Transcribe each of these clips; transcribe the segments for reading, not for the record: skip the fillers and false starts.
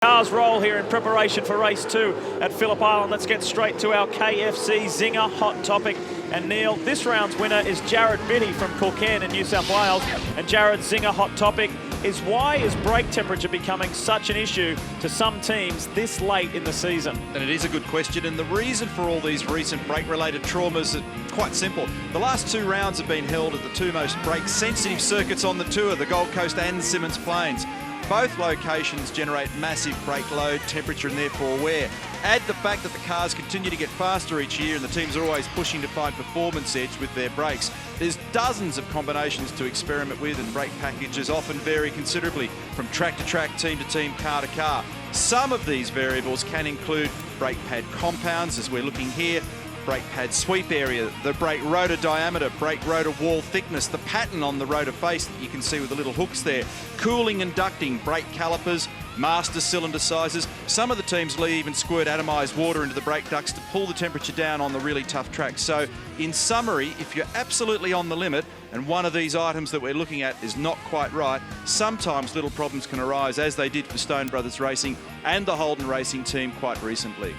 Cars roll here in preparation for race 2 at Phillip Island. Let's get straight to our KFC Zinger Hot Topic. And Neil, this round's winner is Jared Biddy from Culcairn in New South Wales. And Jared's Zinger Hot Topic is why is brake temperature becoming such an issue to some teams this late in the season? And it is a good question, and the reason for all these recent brake-related traumas is quite simple. The last 2 rounds have been held at the 2 most brake-sensitive circuits on the tour, the Gold Coast and Symmons Plains. Both locations generate massive brake load, temperature and therefore wear. Add the fact that the cars continue to get faster each year and the teams are always pushing to find performance edge with their brakes. There's dozens of combinations to experiment with, and brake packages often vary considerably from track to track, team to team, car to car. Some of these variables can include brake pad compounds, as we're looking here, brake pad sweep area, the brake rotor diameter, brake rotor wall thickness, the pattern on the rotor face that you can see with the little hooks there, cooling and ducting, brake calipers, master cylinder sizes. Some of the teams even squirt atomised water into the brake ducts to pull the temperature down on the really tough tracks. So in summary, if you're absolutely on the limit and one of these items that we're looking at is not quite right, sometimes little problems can arise, as they did for Stone Brothers Racing and the Holden Racing team quite recently.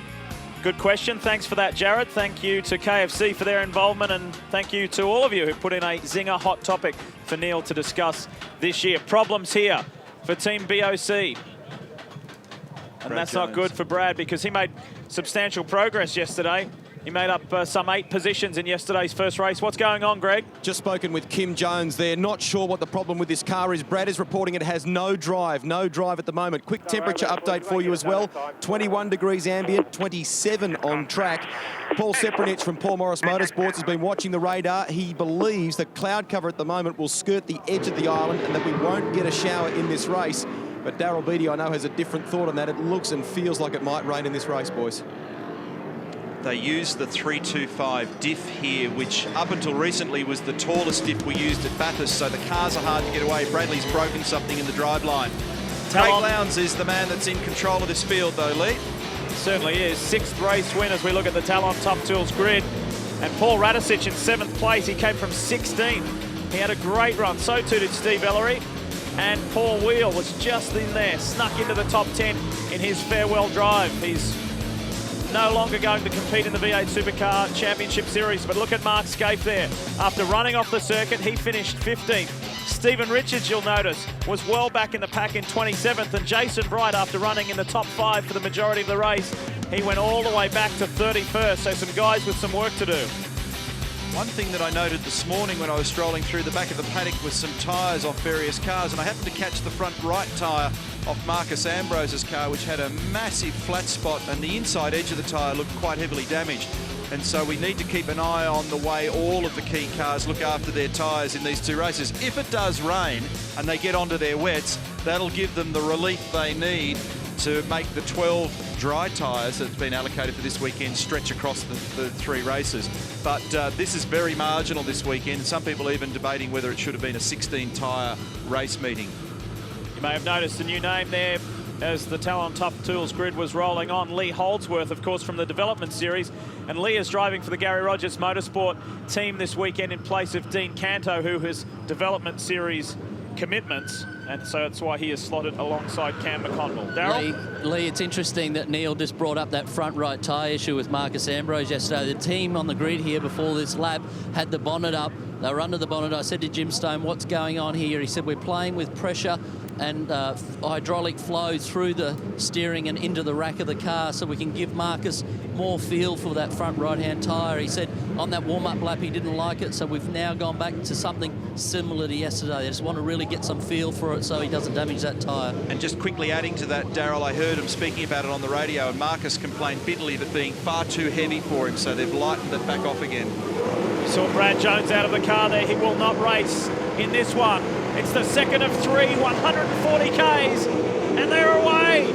Good question. Thanks for that, Jared. Thank you to KFC for their involvement, and thank you to all of you who put in a Zinger Hot Topic for Neil to discuss this year. Problems here for Team BOC. And that's not good for Brad, because he made substantial progress yesterday. He made up some 8 positions in yesterday's first race. What's going on, Greg? Just spoken with Kim Jones there. Not sure what the problem with this car is. Brad is reporting it has no drive at the moment. Quick temperature update for you as well. 21 degrees ambient, 27 on track. Paul Sepranich from Paul Morris Motorsports has been watching the radar. He believes that cloud cover at the moment will skirt the edge of the island and that we won't get a shower in this race. But Daryl Beattie, I know, has a different thought on that. It looks and feels like it might rain in this race, boys. They use the 325 diff here, which up until recently was the tallest diff we used at Bathurst, so the cars are hard to get away. Bradley's broken something in the driveline. Craig Lowndes is the man that's in control of this field, though, Lee. He certainly is. 6th race win as we look at the Talon Top Tools grid. And Paul Radicic in 7th place. He came from 16th. He had a great run. So too did Steve Ellery. And Paul Wheel was just in there, snuck into the top 10 in his farewell drive. He's no longer going to compete in the V8 Supercar Championship Series, but look at Mark Scaife there. After running off the circuit, he finished 15th. Stephen Richards, you'll notice, was well back in the pack in 27th, and Jason Bright, after running in the top 5 for the majority of the race, he went all the way back to 31st, so some guys with some work to do. One thing that I noted this morning when I was strolling through the back of the paddock was some tyres off various cars, and I happened to catch the front right tyre off Marcus Ambrose's car, which had a massive flat spot, and the inside edge of the tyre looked quite heavily damaged. And so we need to keep an eye on the way all of the key cars look after their tyres in these 2 races. If it does rain and they get onto their wets, that'll give them the relief they need to make the 12 dry tyres that's been allocated for this weekend stretch across the 3 races. But this is very marginal this weekend. Some people even debating whether it should have been a 16 tyre race meeting. You may have noticed a new name there as the Talon Top Tools grid was rolling on. Lee Holdsworth, of course, from the development series. And Lee is driving for the Gary Rogers Motorsport team this weekend in place of Dean Canto, who has development series commitments, and so that's why he is slotted alongside Cam McConville. Darryl? Lee, it's interesting that Neil just brought up that front right tyre issue with Marcus Ambrose yesterday. The team on the grid here before this lap had the bonnet up. They were under the bonnet. I said to Jim Stone, what's going on here? He said, we're playing with pressure and hydraulic flow through the steering and into the rack of the car so we can give Marcus more feel for that front right-hand tyre. He said on that warm-up lap he didn't like it, so we've now gone back to something similar to yesterday. They just want to really get some feel for it so he doesn't damage that tyre. And just quickly adding to that, Daryl, I heard him speaking about it on the radio, and Marcus complained bitterly of it being far too heavy for him, so they've lightened it back off again. You saw Brad Jones out of the car there. He will not race in this one. It's the second of 3, 140 Ks, and they're away.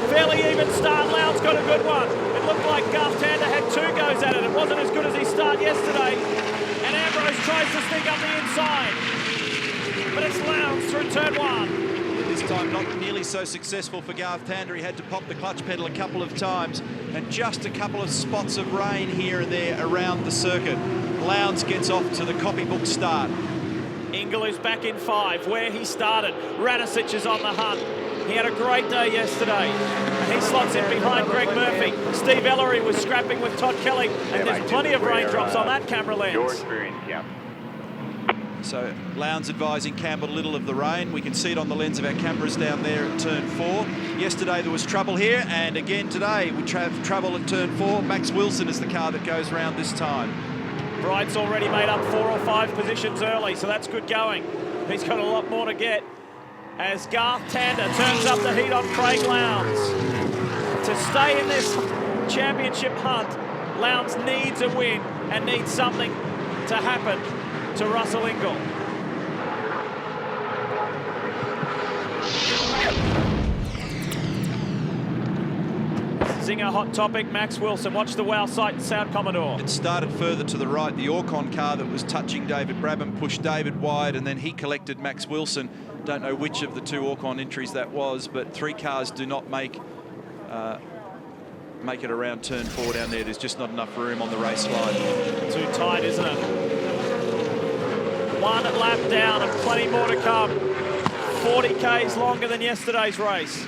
Fairly even start. Lowndes got a good one. It looked like Garth Tander had 2 goes at it. It wasn't as good as he started yesterday. And Ambrose tries to sneak up the inside. But it's Lowndes through turn 1. This time not nearly so successful for Garth Tander. He had to pop the clutch pedal a couple of times, and just a couple of spots of rain here and there around the circuit. Lowndes gets off to the copybook start. Ingle is back in 5, where he started. Radicic is on the hunt. He had a great day yesterday. He slots in behind Greg Murphy. Steve Ellery was scrapping with Todd Kelly, and there's plenty of raindrops on that camera lens. Your experience, yeah. So Lowndes advising Campbell little of the rain. We can see it on the lens of our cameras down there at turn 4. Yesterday there was trouble here, and again today we have trouble at turn 4. Max Wilson is the car that goes round this time. Bright's already made up 4 or 5 positions early, so that's good going. He's got a lot more to get as Garth Tander turns up the heat on Craig Lowndes. To stay in this championship hunt, Lowndes needs a win and needs something to happen to Russell Ingall. Zinger hot topic, Max Wilson. Watch the wow sight and sound, Commodore. It started further to the right. The Orcon car that was touching David Brabham pushed David wide, and then he collected Max Wilson. Don't know which of the 2 Orcon entries that was, but 3 cars do not make it around turn 4 down there. There's just not enough room on the race line. Too tight, isn't it? 1 lap down and plenty more to come. 40 Ks longer than yesterday's race.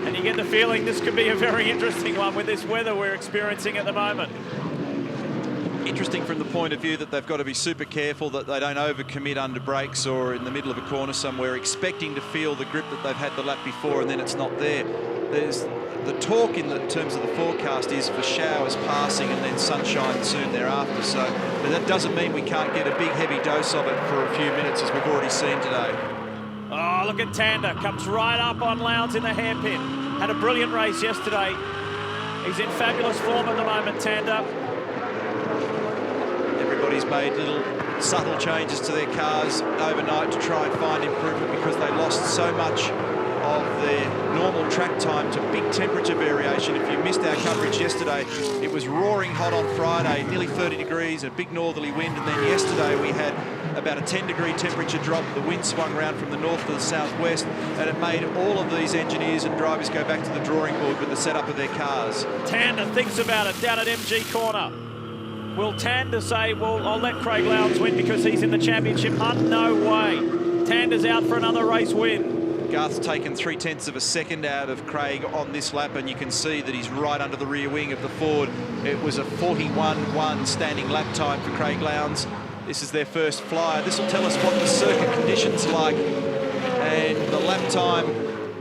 And you get the feeling this could be a very interesting one with this weather we're experiencing at the moment. Interesting from the point of view that they've got to be super careful that they don't overcommit under brakes or in the middle of a corner somewhere, expecting to feel the grip that they've had the lap before, and then it's not there. There's the talk in terms of the forecast is for showers passing and then sunshine soon thereafter. So but that doesn't mean we can't get a big heavy dose of it for a few minutes, as we've already seen today. Oh, look at Tander. Comes right up on Lowndes in the hairpin. Had a brilliant race yesterday. He's in fabulous form at the moment, Tander. Everybody's made little subtle changes to their cars overnight to try and find improvement, because they lost so much of their normal track time to big temperature variation. If you missed our coverage yesterday, it was roaring hot on Friday, nearly 30 degrees, a big northerly wind, and then yesterday we had about a 10-degree temperature drop. The wind swung around from the north to the southwest, and it made all of these engineers and drivers go back to the drawing board with the setup of their cars. Tander thinks about it down at MG Corner. Will Tander say, well, I'll let Craig Lowndes win because he's in the championship hunt? No way. Tander's out for another race win. Garth's taken 0.3 of a second out of Craig on this lap, and you can see that he's right under the rear wing of the Ford. It was a 41.1 standing lap time for Craig Lowndes. This is their first flyer. This will tell us what the circuit conditions like. And the lap time,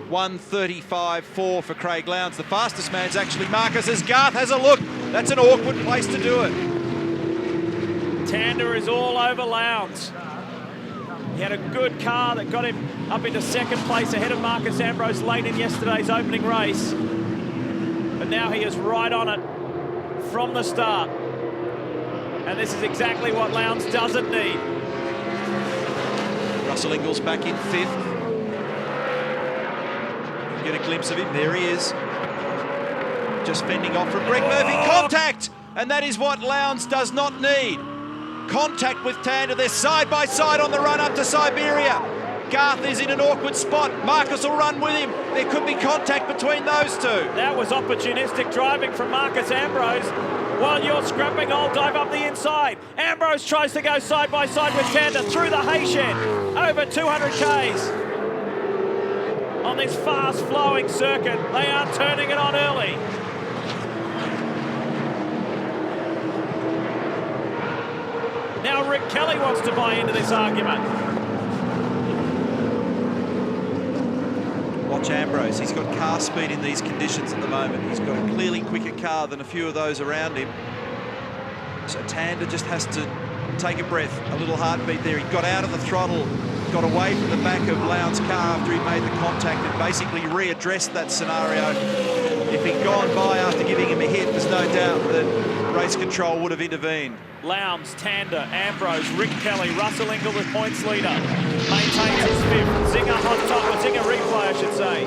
1:35.4 for Craig Lowndes. The fastest man's actually Marcus, as Garth has a look. That's an awkward place to do it. Tander is all over Lowndes. He had a good car that got him up into second place ahead of Marcus Ambrose late in yesterday's opening race. But now he is right on it from the start. And this is exactly what Lowndes doesn't need. Russell Ingall's back in 5th. Get a glimpse of him. There he is. Just fending off from Greg Murphy. Contact! And that is what Lowndes does not need. Contact with Tander. They're side by side on the run up to Siberia. Garth is in an awkward spot. Marcus will run with him. There could be contact between those two. That was opportunistic driving from Marcus Ambrose. While you're scrapping, I'll dive up the inside. Ambrose tries to go side by side with Tander through the hay shed. Over 200 Ks. On this fast-flowing circuit, they are turning it on early. Now Rick Kelly wants to buy into this argument. Watch Ambrose. He's got car speed in these conditions at the moment. He's got a clearly quicker car than a few of those around him. So Tander just has to take a breath, a little heartbeat there. He got out of the throttle, got away from the back of Lowndes' car after he made the contact, and basically readdressed that scenario. If he'd gone by after giving him a hit, there's no doubt that race control would have intervened. Lowndes, Tander, Ambrose, Rick Kelly, Russell Ingall the points leader. Maintains his 5th. Zinger hot top, or Zinger replay, I should say.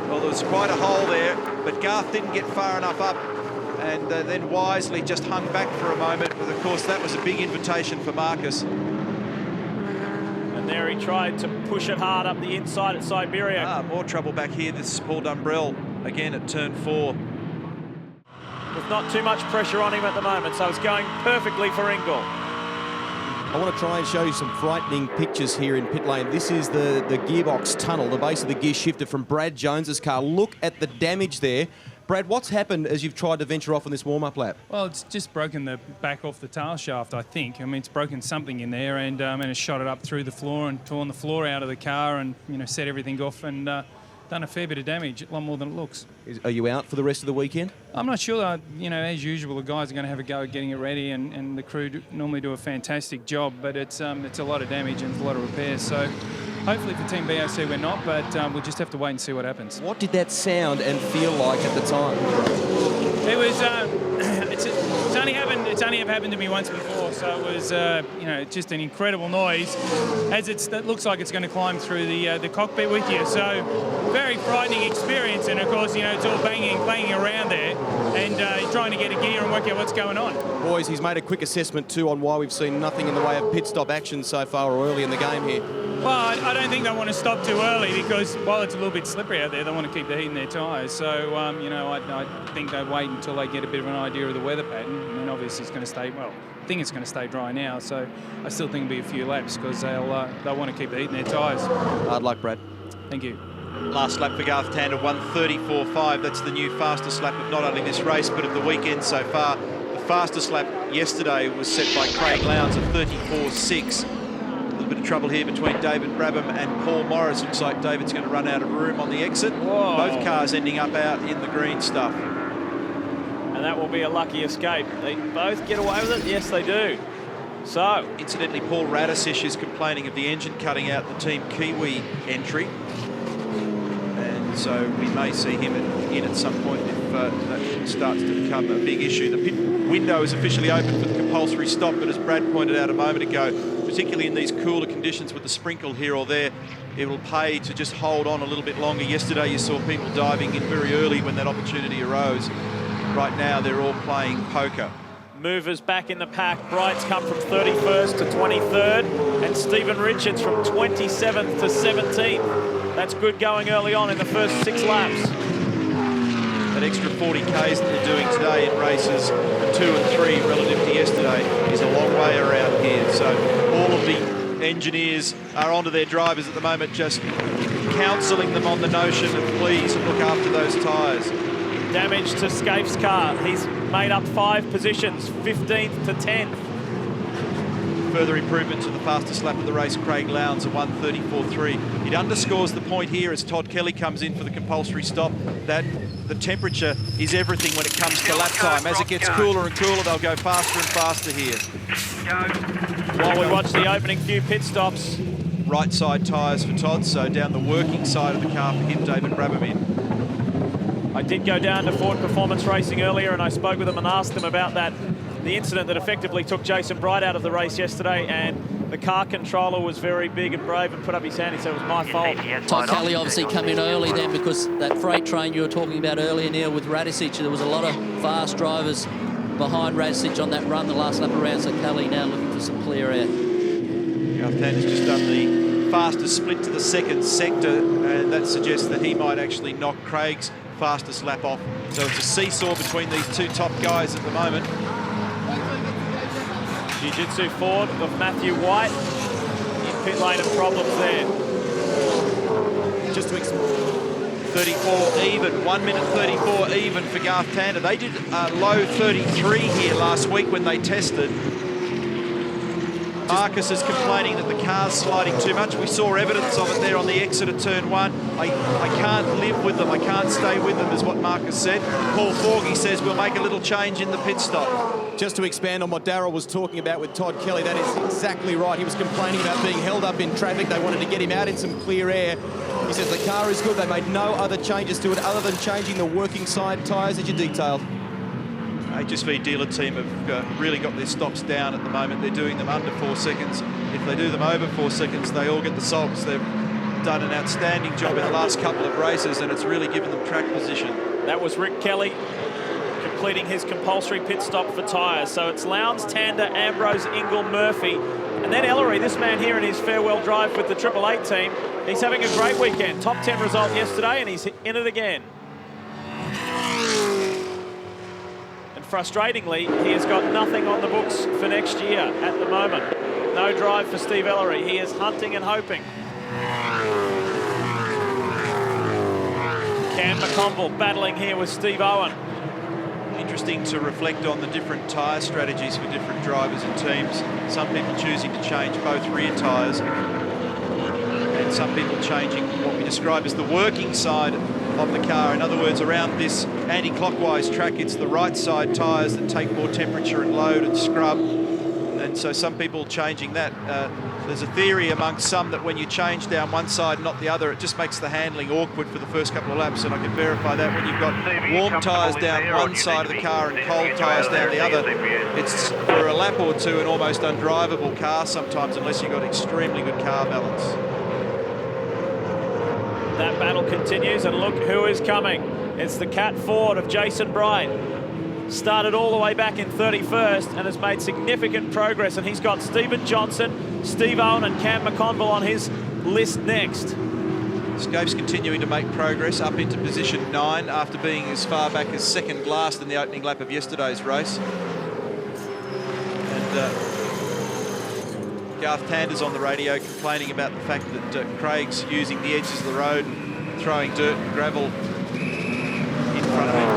Well, there was quite a hole there, but Garth didn't get far enough up, and then wisely just hung back for a moment. But of course, that was a big invitation for Marcus. And there he tried to push it hard up the inside at Siberia. More trouble back here. This is Paul Dumbrell again at turn 4. With not too much pressure on him at the moment, so it's going perfectly for Ingall. I want to try and show you some frightening pictures here in pit lane. This is the gearbox tunnel, the base of the gear shifter from Brad Jones's car. Look at the damage there. Brad, what's happened as you've tried to venture off on this warm-up lap? Well, it's just broken the back off the tail shaft, I think. I mean, it's broken something in there, and it's shot it up through the floor and torn the floor out of the car, and set everything off, and done a fair bit of damage, a lot more than it looks. Are you out for the rest of the weekend? I'm not sure. As usual, the guys are going to have a go at getting it ready, and the crew normally do a fantastic job, but it's a lot of damage and a lot of repairs. So hopefully for Team BOC we're not, but we'll just have to wait and see what happens. What did that sound and feel like at the time? It was. It's only ever happened to me once before, so it was just an incredible noise, as it looks like it's going to climb through the cockpit with you. So very frightening experience, and of course it's all banging around there, and trying to get a gear and work out what's going on. Boys, he's made a quick assessment too on why we've seen nothing in the way of pit stop action so far or early in the game here. Well, I don't think they want to stop too early, because while it's a little bit slippery out there, they want to keep the heat in their tyres. So, I think they wait until they get a bit of an idea of the weather pattern. And then obviously it's going to stay, well, I think it's going to stay dry now. So I still think it'll be a few laps, because they'll want to keep the heat in their tyres. Hard luck, Brad. Thank you. Last lap for Garth Tander, 1:34.5. That's the new fastest lap of not only this race, but of the weekend so far. The fastest lap yesterday was set by Craig Lowndes at 34.6. A little bit of trouble here between David Brabham and Paul Morris. Looks like David's going to run out of room on the exit. Whoa. Both cars ending up out in the green stuff. And that will be a lucky escape. They both get away with it. Yes, they do. So, incidentally, Paul Radisic is complaining of the engine cutting out the Team Kiwi entry. And so we may see him in at some point if that starts to become a big issue. The pit window is officially open for the compulsory stop, but as Brad pointed out a moment ago, particularly in these cooler conditions with the sprinkle here or there, it will pay to just hold on a little bit longer. Yesterday you saw people diving in very early when that opportunity arose. Right now they're all playing poker. movers back in the pack. Bright's come from 31st to 23rd, and Stephen Richards from 27th to 17th. That's good going early on in the first 6 laps. That extra 40 Ks that they're doing today in races 2 and 3 relative to yesterday is a long way around here. So all of the engineers are onto their drivers at the moment, just counselling them on the notion of please look after those tyres. Damage to Scaife's car. He's made up 5 positions, 15th to 10th. Further improvement to the fastest lap of the race, Craig Lowndes, a 1:34.3. It underscores the point here as Todd Kelly comes in for the compulsory stop that the temperature is everything when it comes to lap time. As it gets cooler and cooler, they'll go faster and faster here. While we watch the opening few pit stops. Right side tyres for Todd, so down the working side of the car for him, David Brabham in. I did go down to Ford Performance Racing earlier and I spoke with them and asked them about the incident that effectively took Jason Bright out of the race yesterday, and the car controller was very big and brave and put up his hand. He said it was my fault. Todd Kelly obviously come in early then, because that freight train you were talking about earlier, Neil, with Radisic, there was a lot of fast drivers behind Radisic on that run the last lap around, so Kelly now looking for some clear air. Garth Tanner's just done the fastest split to the second sector, and that suggests that he might actually knock Craig's fastest lap off. So it's a seesaw between these two top guys at the moment. Jiu-Jitsu Ford of Matthew White in pit lane and problems there. Just to 34 even, 1 minute 34 even for Garth Tander. They did a low 33 here last week when they tested. Marcus is complaining that the car's sliding too much. We saw evidence of it there on the exit of turn 1. I can't live with them. I can't stay with them, is what Marcus said. Paul Forgy says we'll make a little change in the pit stop. Just to expand on what Darryl was talking about with Todd Kelly, that is exactly right. He was complaining about being held up in traffic. They wanted to get him out in some clear air. He says the car is good. They made no other changes to it other than changing the working side tyres that you detailed. HSV dealer team have really got their stops down at the moment. They're doing them under 4 seconds. If they do them over 4 seconds, they all get the sulks. They've done an outstanding job in the last couple of races, and it's really given them track position. That was Rick Kelly completing his compulsory pit stop for tyres. So it's Lowndes, Tander, Ambrose, Ingle, Murphy, and then Ellery, this man here in his farewell drive with the 888 team. He's having a great weekend. Top 10 result yesterday, and he's in it again. Frustratingly, he has got nothing on the books for next year at the moment. No drive for Steve Ellery. He is hunting and hoping. Cam McConville battling here with Steve Owen. Interesting to reflect on the different tyre strategies for different drivers and teams. Some people choosing to change both rear tyres, and some people changing what we describe as the working side of the car. In other words, around this anti-clockwise track, it's the right side tyres that take more temperature and load and scrub. And so some people changing that. There's a theory amongst some that when you change down one side, not the other, it just makes the handling awkward for the first couple of laps, and I can verify that when you've got warm tyres down one side of the car and cold tyres down the other, it's for a lap or two an almost undrivable car sometimes unless you've got extremely good car balance. That battle continues, and look who is coming. It's the Cat Ford of Jason Bright. Started all the way back in 31st and has made significant progress, and he's got Stephen Johnson, Steve Owen and Cam McConville on his list next. Scope's continuing to make progress up into position 9 after being as far back as second last in the opening lap of yesterday's race. And Garth Tander's on the radio complaining about the fact that Craig's using the edges of the road and throwing dirt and gravel in front of him.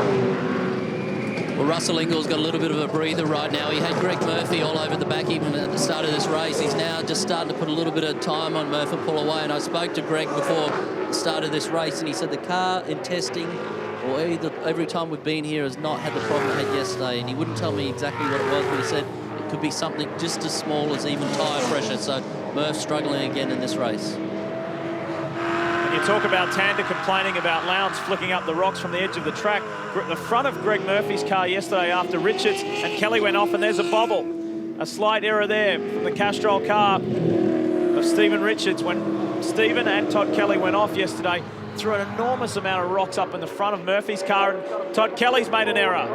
Well, Russell Ingall's got a little bit of a breather right now. He had Greg Murphy all over the back even at the start of this race. He's now just starting to put a little bit of time on Murphy and pull away. And I spoke to Greg before the start of this race, and he said the car in testing, or every time we've been here, has not had the problem it had yesterday. And he wouldn't tell me exactly what it was, but he said it could be something just as small as even tyre pressure. So Murph's struggling again in this race. You talk about Tander complaining about Lowndes flicking up the rocks from the edge of the track. The front of Greg Murphy's car yesterday after Richards and Kelly went off, and there's a bobble. A slight error there from the Castrol car of Stephen Richards when Stephen and Todd Kelly went off yesterday. Threw an enormous amount of rocks up in the front of Murphy's car, and Todd Kelly's made an error.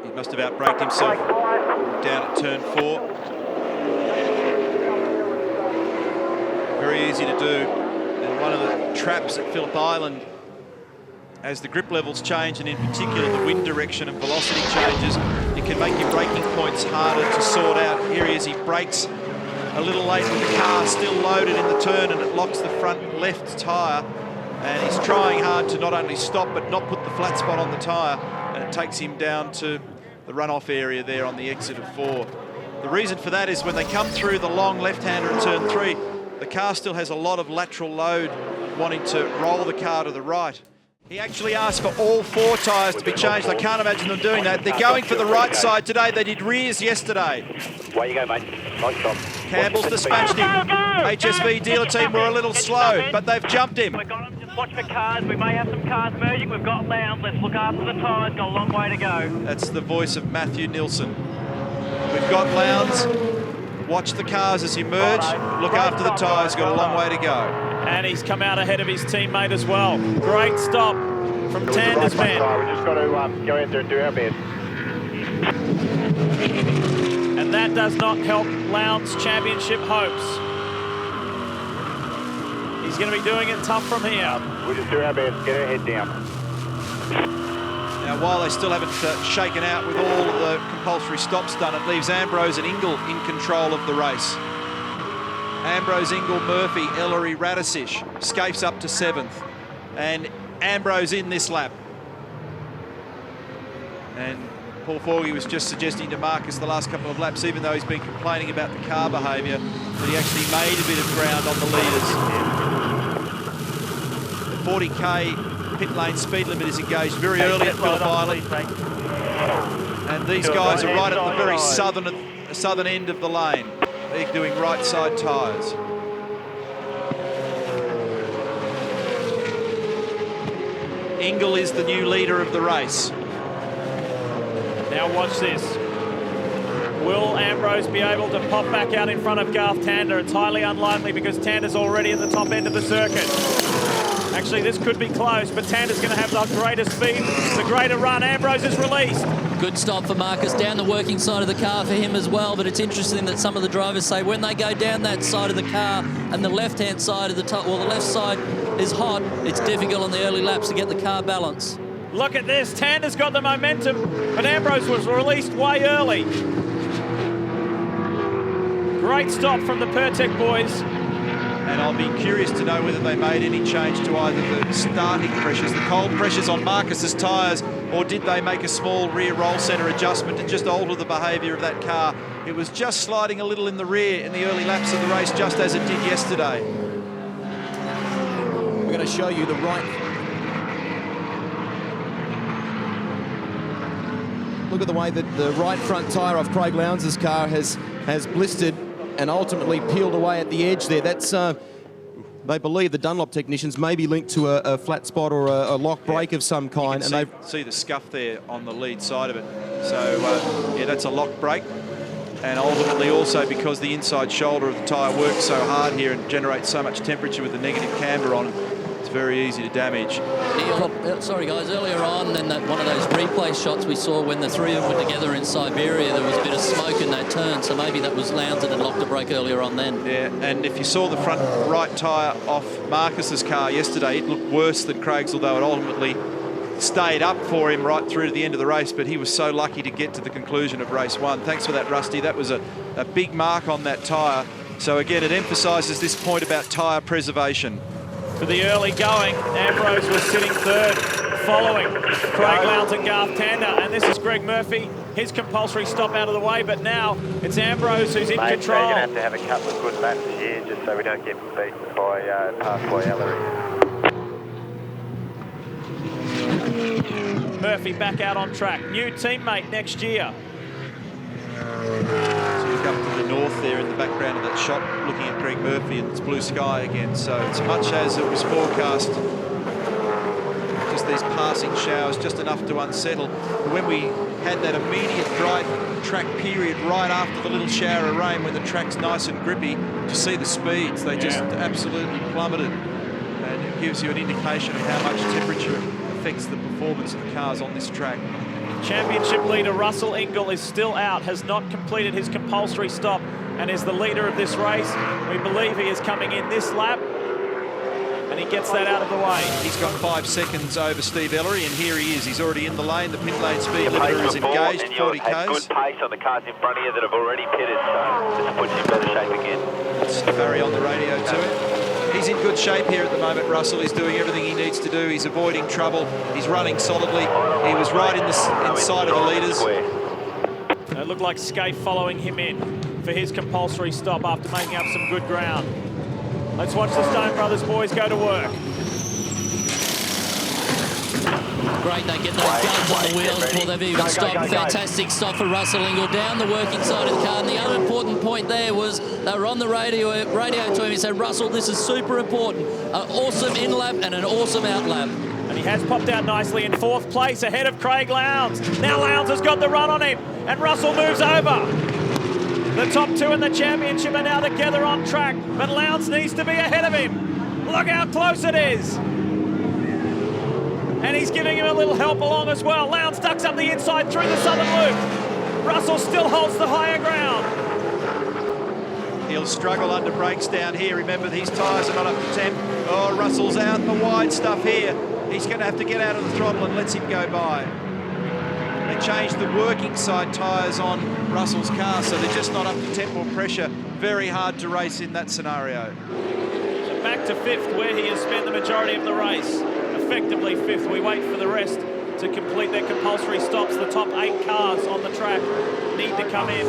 He must have outbraked himself down at turn 4. Very easy to do. And one of the traps at Phillip Island, as the grip levels change, and in particular the wind direction and velocity changes, it can make your braking points harder to sort out. Here he is, he brakes a little late with the car still loaded in the turn, and it locks the front left tyre, and he's trying hard to not only stop but not put the flat spot on the tyre, and it takes him down to the runoff area there on the exit of 4. The reason for that is when they come through the long left-hander at turn 3, the car still has a lot of lateral load wanting to roll the car to the right. He actually asked for all 4 tyres to be changed. I can't imagine them doing that. They're going for the right side today. They did rears yesterday. Way you go, mate. Nice job. Campbell's dispatched him. HSV dealer team were a little slow, but they've jumped him. We've got them. Just watch for cars. We may have some cars merging. We've got Lowndes. Let's look after the tyres. Got a long way to go. That's the voice of Matthew Nilsson. We've got Lowndes. Watch the cars as you merge. Look after the tyres. Got a long way to go. And he's come out ahead of his teammate as well. Great stop from Tander's man. We've just got to go out there and do our best. And that does not help Lowndes' championship hopes. He's going to be doing it tough from here. We'll just do our best. Get our head down. Now, while they still haven't shaken out with all of the compulsory stops done, it leaves Ambrose and Ingle in control of the race. Ambrose, Ingle, Murphy, Ellery, Radisich. Scapes up to 7th. And Ambrose in this lap. And Paul Forgy was just suggesting to Marcus the last couple of laps, even though he's been complaining about the car behaviour, that he actually made a bit of ground on the leaders. The 40k pit lane speed limit is engaged very early at Phillip Island. And these guys are right at the very southern end of the lane. They're doing right side tyres. Ingle is the new leader of the race. Now watch this. Will Ambrose be able to pop back out in front of Garth Tander? It's highly unlikely because Tander's already at the top end of the circuit. Actually, this could be close, but Tander's going to have the greater speed, the greater run. Ambrose is released. Good stop for Marcus down the working side of the car for him as well, but it's interesting that some of the drivers say when they go down that side of the car and the left-hand side of the top, well, the left side is hot, it's difficult on the early laps to get the car balance. Look at this. Tander's got the momentum, but Ambrose was released way early. Great stop from the Pertec boys. And I'll be curious to know whether they made any change to either the starting pressures, the cold pressures on Marcus's tyres, or did they make a small rear roll centre adjustment to just alter the behaviour of that car. It was just sliding a little in the rear in the early laps of the race, just as it did yesterday. We're going to show you the right. Look at the way that the right front tyre of Craig Lowndes' car has blistered and ultimately peeled away at the edge there. That's, they believe, the Dunlop technicians may be linked to a flat spot or a lock brake of some kind. You can see the scuff there on the lead side of it. So, yeah, that's a lock brake. And ultimately also because the inside shoulder of the tyre works so hard here and generates so much temperature with the negative camber on, it's very easy to damage. Sorry guys, earlier on in one of those replay shots we saw when the three of them were together in Siberia, there was a bit of smoke in that turn, so maybe that was Lowndes that had locked a brake earlier on then. Yeah, and if you saw the front right tyre off Marcus's car yesterday, it looked worse than Craig's, although it ultimately stayed up for him right through to the end of the race, but he was so lucky to get to the conclusion of race one. Thanks for that, Rusty. That was a big mark on that tyre. So again, it emphasises this point about tyre preservation. For the early going, Ambrose was sitting third, following Craig Lowndes and Garth Tander, and this is Greg Murphy. His compulsory stop out of the way, but now it's Ambrose who's in control. You're going to have a couple of good laps here just so we don't get beaten by past by Ellery. Murphy back out on track. New teammate next year. So look up to the north there in the background of that shot, looking at Greg Murphy, and it's blue sky again. So it's much as it was forecast, just these passing showers, just enough to unsettle. But when we had that immediate dry track period right after the little shower of rain, when the track's nice and grippy, to see the speeds, they just absolutely plummeted. And it gives you an indication of how much temperature affects the performance of the cars on this track. Championship leader Russell Ingall is still out, has not completed his compulsory stop, and is the leader of this race. We believe he is coming in this lap, and he gets that out of the way. He's got 5 seconds over Steve Ellery, and here he is. He's already in the lane. The pit lane speed limiter is engaged, 40 k's. Good pace on the cars in front of you that have already pitted, so this puts you in better shape again. It's Barry on the radio to him. He's in good shape here at the moment, Russell. He's doing everything he needs to do. He's avoiding trouble. He's running solidly. He was right in the inside of the leaders. It looked like Skate following him in for his compulsory stop after making up some good ground. Let's watch the Stone Brothers boys go to work. Great, they get those guns on the wheels before they've even stopped. Fantastic stop for Russell Ingall down the working side of the car. And the other important point there was they were on the radio to him. He said, Russell, this is super important. An awesome in-lap and an awesome out-lap. And he has popped out nicely in 4th place ahead of Craig Lowndes. Now Lowndes has got the run on him, and Russell moves over. The top two in the championship are now together on track, but Lowndes needs to be ahead of him. Look how close it is. And he's giving him a little help along as well. Lowndes ducks up the inside through the southern loop. Russell still holds the higher ground. He'll struggle under brakes down here. Remember, these tyres are not up to temp. Oh, Russell's out in the wide stuff here. He's going to have to get out of the throttle and lets him go by. They changed the working side tyres on Russell's car, so they're just not up to temp or pressure. Very hard to race in that scenario. So back to 5th, where he has spent the majority of the race. Effectively 5th. We wait for the rest to complete their compulsory stops. The top 8 cars on the track need to come in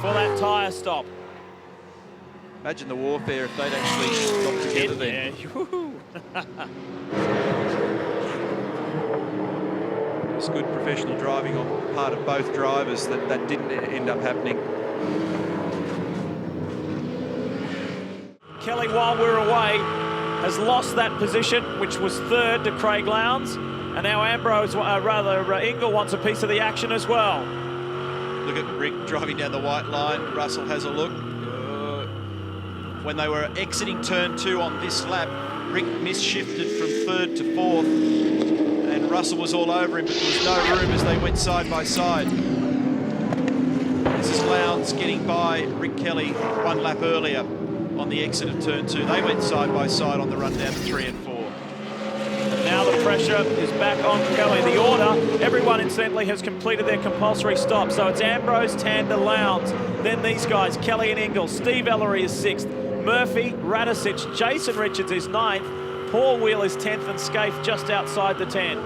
for that tyre stop. Imagine the warfare if they'd actually got together then. It's good professional driving on part of both drivers that didn't end up happening. Kelly, while we're away, has lost that position, which was 3rd to Craig Lowndes, and now Ambrose, Ingall wants a piece of the action as well. Look at Rick driving down the white line. Russell has a look. When they were exiting turn 2 on this lap, Rick misshifted from 3rd to 4th, and Russell was all over him, but there was no room as they went side by side. This is Lowndes getting by Rick Kelly 1 lap earlier on the exit of turn 2. They went side by side on the run down to 3 and 4. Now the pressure is back on Kelly. The order, everyone incidentally has completed their compulsory stop. So it's Ambrose, Tander, Lowndes, then these guys, Kelly and Ingles. Steve Ellery is 6th. Murphy, Radicic, Jason Richards is 9th. Paul Wheel is 10th and Scaife just outside the 10.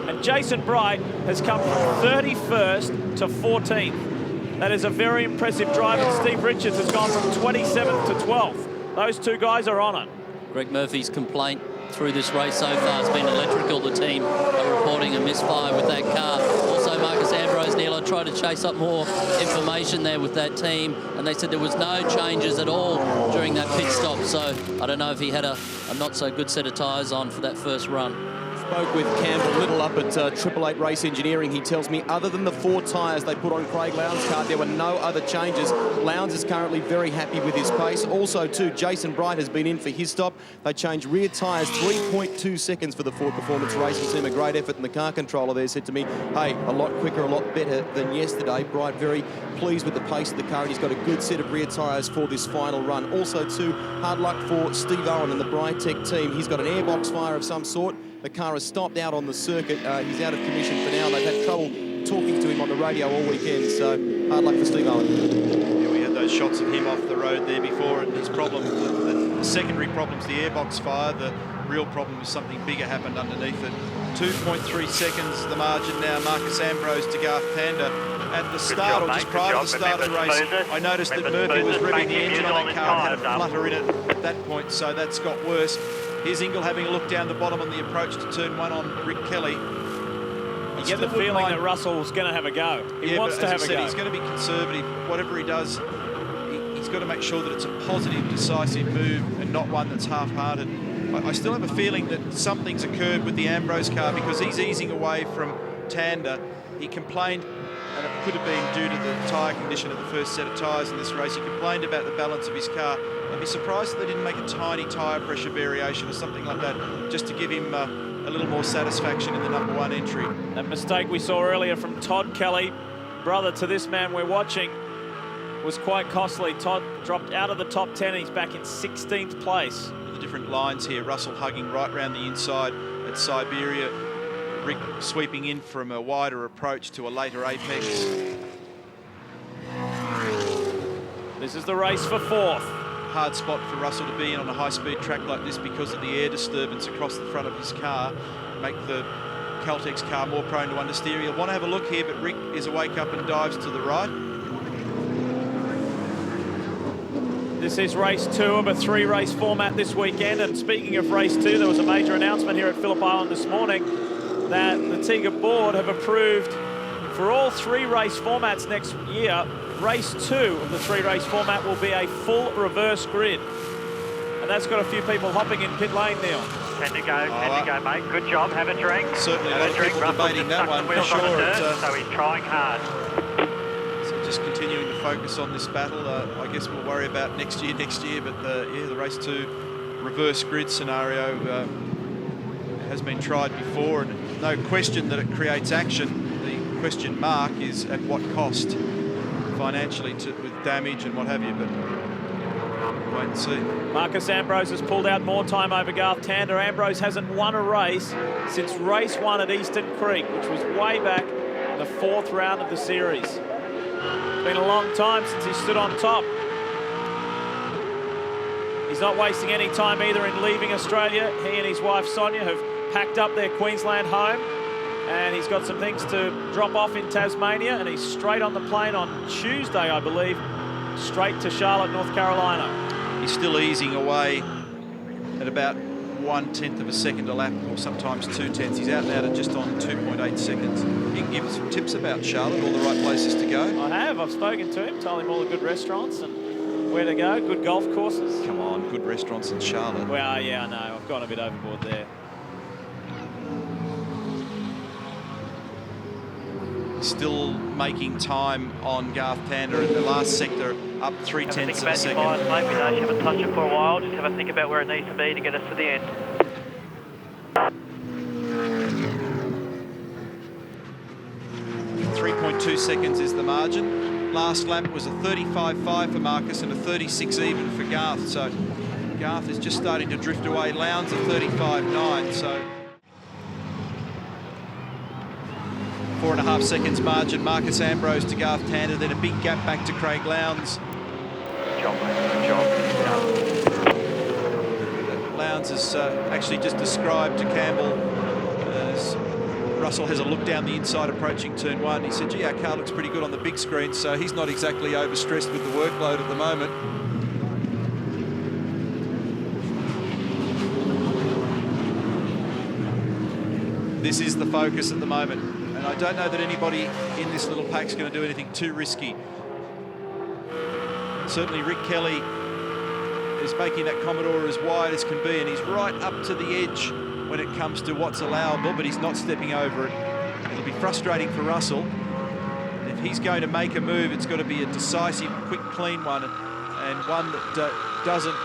And Jason Bright has come from 31st to 14th. That is a very impressive drive, and Steve Richards has gone from 27th to 12th. Those two guys are on it. Greg Murphy's complaint through this race so far has been electrical. The team are reporting a misfire with that car. Also, Marcus Ambrose, Neil, I tried to chase up more information there with that team, and they said there was no changes at all during that pit stop. So I don't know if he had a not so good set of tyres on for that first run. Spoke with Campbell Little up at 888 Race Engineering. He tells me other than the 4 tyres they put on Craig Lowndes' car, there were no other changes. Lowndes is currently very happy with his pace. Also, too, Jason Bright has been in for his stop. They changed rear tyres 3.2 seconds for the Ford Performance Racing Team. A great effort, and the car controller there said to me, hey, a lot quicker, a lot better than yesterday. Bright very pleased with the pace of the car, and he's got a good set of rear tyres for this final run. Also, too, hard luck for Steve Owen and the Brytech team. He's got an airbox fire of some sort. The car has stopped out on the circuit. He's out of commission for now. They've had trouble talking to him on the radio all weekend, so hard luck for Steve Owen. Yeah, we had those shots of him off the road there before, and his problem, the secondary problem's the airbox fire. The real problem is something bigger happened underneath it. 2.3 seconds the margin now. Marcus Ambrose to Garth Tander. At the start, or just prior to the start of the race, I noticed that Murphy was revving the engine on that car and had a flutter in it at that point, so that's got worse. Here's Ingle having a look down the bottom on the approach to turn 1 on Rick Kelly. You get the feeling that Russell's going to have a go. He wants to have a go. He's going to be conservative. Whatever he does, he's got to make sure that it's a positive, decisive move and not one that's half-hearted. I still have a feeling that something's occurred with the Ambrose car because he's easing away from Tander. He complained, and it could have been due to the tyre condition of the first set of tyres in this race. He complained about the balance of his car. I'd be surprised if they didn't make a tiny tyre pressure variation or something like that, just to give him a little more satisfaction in the #1 entry. That mistake we saw earlier from Todd Kelly, brother to this man we're watching, was quite costly. Todd dropped out of the top 10 and he's back in 16th place. The different lines here, Russell hugging right round the inside at Siberia, Rick sweeping in from a wider approach to a later apex. This is the race for 4th. Hard spot for Russell to be in on a high-speed track like this because of the air disturbance across the front of his car, make the Caltex car more prone to understeer. He'll want to have a look here, but Rick is awake up and dives to the right. This is race 2 of a 3-race format this weekend, and speaking of race 2, there was a major announcement here at Phillip Island this morning that the TIGA board have approved for all 3-race formats next year. Race 2 of the 3-race format will be a full reverse grid. And that's got a few people hopping in pit lane, Neil. 10 to go, mate. Good job. Have a drink. Certainly a lot of people debating that one, for sure. So he's trying hard. So just continuing to focus on this battle. I guess we'll worry about next year, but yeah, the race 2 reverse grid scenario has been tried before, and no question that it creates action. The question mark is at what cost financially with damage and what have you, but wait and see. Marcus Ambrose has pulled out more time over Garth Tander. Ambrose hasn't won a race since race 1 at Eastern Creek, which was way back in the 4th round of the series. It's been a long time since he stood on top. He's not wasting any time either in leaving Australia. He and his wife Sonia have packed up their Queensland home, and he's got some things to drop off in Tasmania, and he's straight on the plane on Tuesday, I believe, straight to Charlotte, North Carolina. He's still easing away at about 1/10 of a second a lap, or sometimes 2/10. He's out now to just on 2.8 seconds. You can give us some tips about Charlotte, all the right places to go. I have. I've spoken to him, told him all the good restaurants and where to go, good golf courses. Come on, good restaurants in Charlotte. Well, yeah, I know. I've gone a bit overboard there. Still making time on Garth Tander in the last sector, up 3/10 of a second. Mate, we know you haven't touched it for a while. Just have a think about where it needs to be to get us to the end. 3.2 seconds is the margin. Last lap was a 35.5 for Marcus and a 36 even for Garth. So Garth is just starting to drift away. Lowndes at 35.9. So 4.5 seconds margin. Marcus Ambrose to Garth Tander, then a big gap back to Craig Lowndes. Lowndes has actually just described to Campbell as Russell has a look down the inside approaching turn 1. He said, gee, our car looks pretty good on the big screen, so he's not exactly overstressed with the workload at the moment. This is the focus at the moment, and I don't know that anybody in this little pack's going to do anything too risky. Certainly Rick Kelly is making that Commodore as wide as can be, and he's right up to the edge when it comes to what's allowable, but he's not stepping over it. It'll be frustrating for Russell. And if he's going to make a move, it's got to be a decisive, quick, clean one, and one that doesn't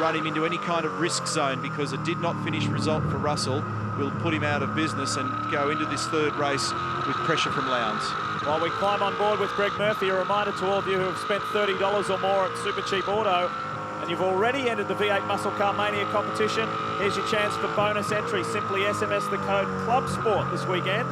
run him into any kind of risk zone, because a did not finish result for Russell will put him out of business and go into this third race with pressure from Lowndes. While we climb on board with Greg Murphy, a reminder to all of you who have spent $30 or more at Super Cheap Auto, and you've already entered the V8 Muscle Car Mania competition, here's your chance for bonus entry. Simply SMS the code CLUBSPORT this weekend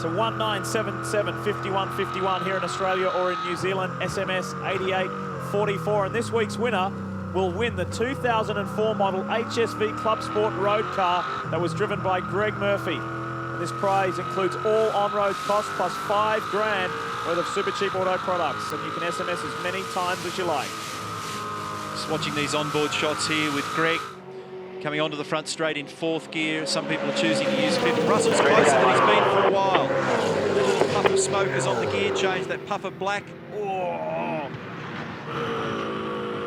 to 1977-5151 here in Australia or in New Zealand, SMS 8844. And this week's winner will win the 2004 model HSV Club Sport road car that was driven by Greg Murphy. And this prize includes all on-road costs plus $5 grand worth of Super Cheap Auto products. And you can SMS as many times as you like. Just watching these onboard shots here with Greg coming onto the front straight in 4th gear. Some people are choosing to use 5th. Russell's closer than he's been for a while. The little puff of smoke is on the gear change, that puff of black. Oh.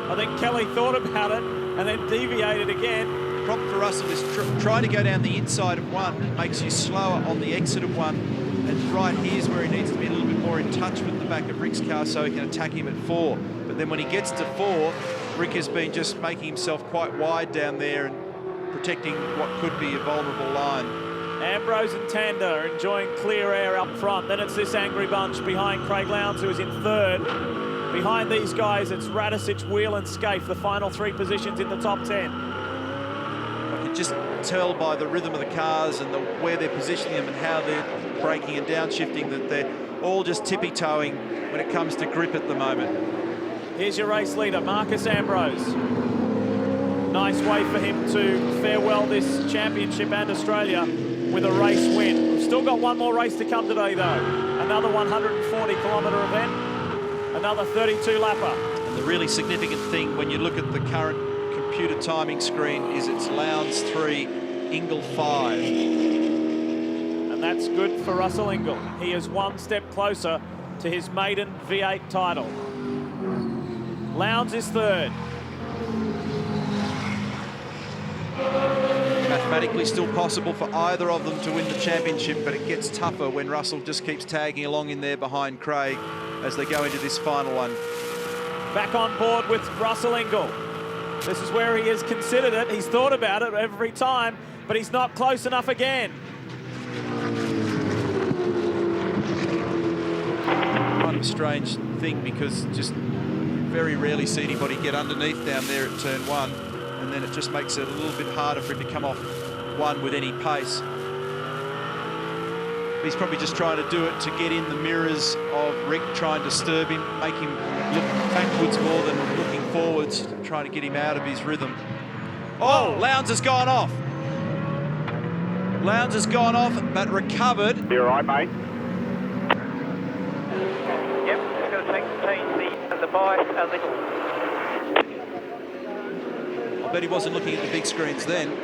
I think Kelly thought about it and then deviated again. The problem for Russell is trying to go down the inside of 1. It makes you slower on the exit of 1. And right here's where he needs to be a little bit more in touch with the back of Rick's car so he can attack him at 4. But then when he gets to 4, Rick has been just making himself quite wide down there and protecting what could be a vulnerable line. Ambrose and Tander enjoying clear air up front. Then it's this angry bunch behind Craig Lowndes, who is in 3rd. Behind these guys, it's Radicic, Wheel and Scaife, the final 3 positions in the top 10. I can just tell by the rhythm of the cars and where they're positioning them and how they're braking and downshifting that they're all just tippy-toeing when it comes to grip at the moment. Here's your race leader, Marcus Ambrose. Nice way for him to farewell this championship and Australia with a race win. We've still got one more race to come today, though. Another 140-kilometre event. Another 32-lapper. And the really significant thing when you look at the current computer timing screen is it's Lowndes 3, Ingle 5. And that's good for Russell Ingle. He is one step closer to his maiden V8 title. Lowndes is 3rd. Mathematically still possible for either of them to win the championship, but it gets tougher when Russell just keeps tagging along in there behind Craig as they go into this final one. Back on board with Russell Ingle. This is where he has considered it. He's thought about it every time, but he's not close enough again. Kind of a strange thing, because just very rarely see anybody get underneath down there at turn 1, and then it just makes it a little bit harder for him to come off 1 with any pace. He's probably just trying to do it to get in the mirrors of Rick, trying to disturb him, make him look backwards more than looking forwards, trying to get him out of his rhythm. Oh, Lowndes has gone off. Lowndes has gone off, but recovered. You all right, mate? Yep, just going to change the bike a little. I bet he wasn't looking at the big screens then.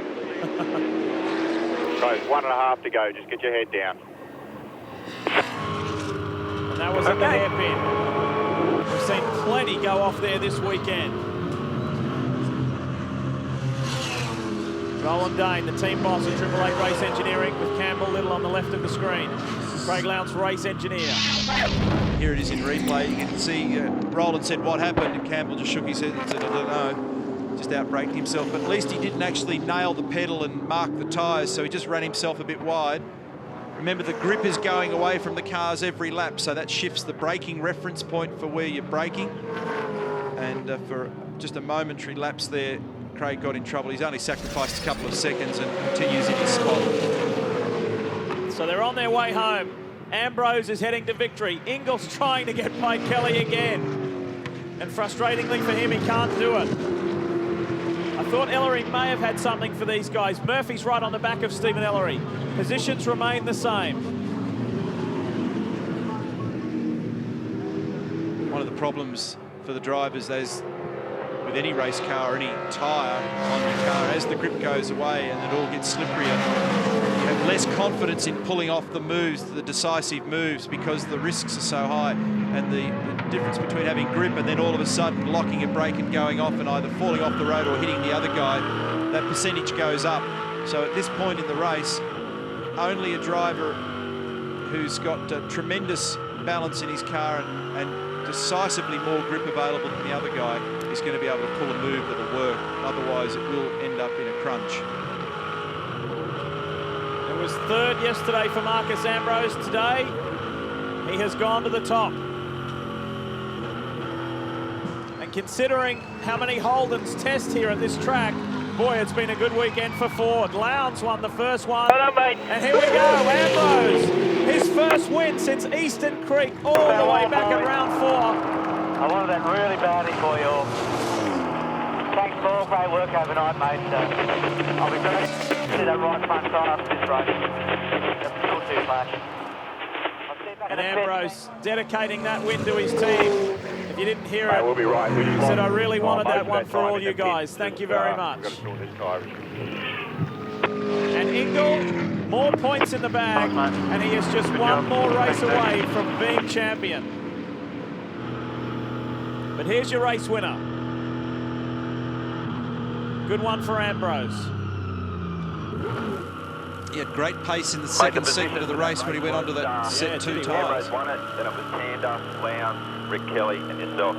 Guys, 1.5 to go. Just get your head down. And that was at the hairpin. We've seen plenty go off there this weekend. Roland Dane, the team boss at 888 Race Engineering, with Campbell Little on the left of the screen. Craig Lowndes, race engineer. Here it is in replay. You can see Roland said, "What happened?" And Campbell just shook his head and said, "I don't know." Just outbraked himself. But at least he didn't actually nail the pedal and mark the tyres, so he just ran himself a bit wide. Remember, the grip is going away from the cars every lap, so that shifts the braking reference point for where you're braking. And for just a momentary lapse there, Craig got in trouble. He's only sacrificed a couple of seconds and continues in his spot. So they're on their way home. Ambrose is heading to victory. Ingles trying to get by Kelly again. And frustratingly for him, he can't do it. I thought Ellery may have had something for these guys. Murphy's right on the back of Stephen Ellery. Positions remain the same. One of the problems for the drivers, as with any race car or any tyre on the car, as the grip goes away and it all gets slipperier, you have less confidence in pulling off the moves, the decisive moves, because the risks are so high. And the difference between having grip and then all of a sudden locking a brake and going off and either falling off the road or hitting the other guy, that percentage goes up. So at this point in the race, only a driver who's got tremendous balance in his car and decisively more grip available than the other guy is going to be able to pull a move that'll work. Otherwise, it will end up in a crunch. It was third yesterday for Marcus Ambrose. Today, he has gone to the top. And considering how many Holdens test here at this track, boy, it's been a good weekend for Ford. Lowndes won the first one. And here we go, Ambrose, his first win since Eastern Creek, all the way back at round 4. I wanted that really badly for you all. Thanks for all great work overnight, mate. I'll be very to that right front side after this race. That's a cool 2 flash. And Ambrose dedicating that win to his team. If you didn't hear it, We'll be right. he said, I really wanted that one for all you guys. Thank you very much. And Ingle, more points in the bag, and he is just one more race away from being champion. But here's your race winner. Good one for Ambrose. He had great pace in the second segment of the race when he went onto that set 2 tyres. Won it, then it was Tander, Lowndes, Rick Kelly and yourself.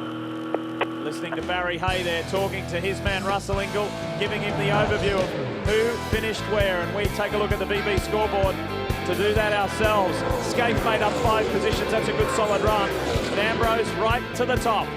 Listening to Barry Hay there, talking to his man Russell Ingle, giving him the overview of who finished where, and we take a look at the VB scoreboard to do that ourselves. Scaife made up 5 positions, that's a good solid run. But Ambrose right to the top.